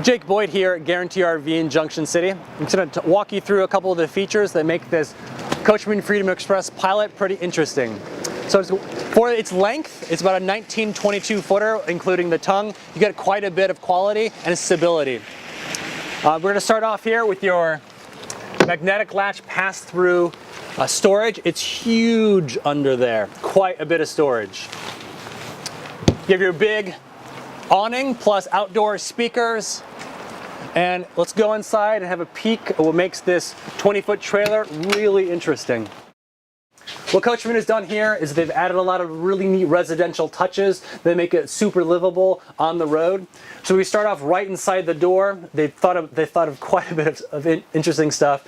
Jacob.Boyd here at Guaranty RV in Junction City. I'm just going to walk you through a couple of the features that make this Coachmen Freedom Express Pilot pretty interesting. So for its length, it's about a 1922 footer, including the tongue. You get quite a bit of quality and stability. We're going to start off here with your magnetic latch pass-through storage. It's huge under there, quite a bit of storage. You have your big awning plus outdoor speakers, and let's go inside and have a peek at what makes this 20-foot trailer really interesting. What Coachmen has done here is they've added a lot of really neat residential touches that make it super livable on the road. So we start off right inside the door. They've thought of quite a bit of interesting stuff.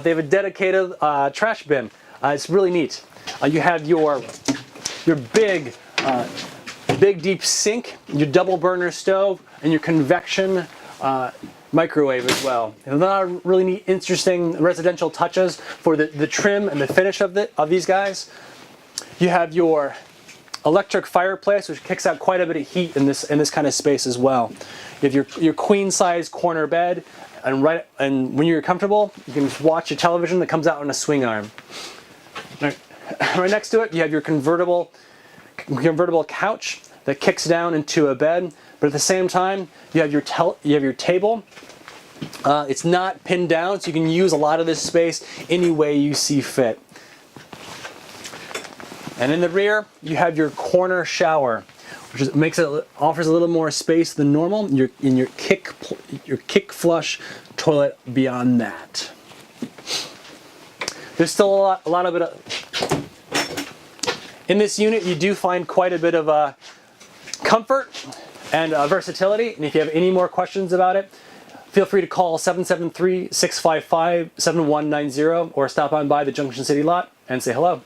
They have a dedicated trash bin. It's really neat. You have your big deep sink, your double burner stove, and your convection microwave as well. And a lot of really neat, interesting residential touches for the trim and the finish of these guys. You have your electric fireplace, which kicks out quite a bit of heat in this kind of space as well. You have your queen size corner bed, and when you're comfortable, you can just watch your television that comes out on a swing arm. Right next to it, you have your convertible couch that kicks down into a bed, but at the same time, you have your table. It's not pinned down, so you can use a lot of this space any way you see fit. And in the rear, you have your corner shower, which offers a little more space than normal. Your kick flush toilet beyond that. There's still a lot of it. In this unit, you do find quite a bit of comfort and versatility. And if you have any more questions about it, feel free to call 773-655-7190 or stop on by the Junction City lot and say hello.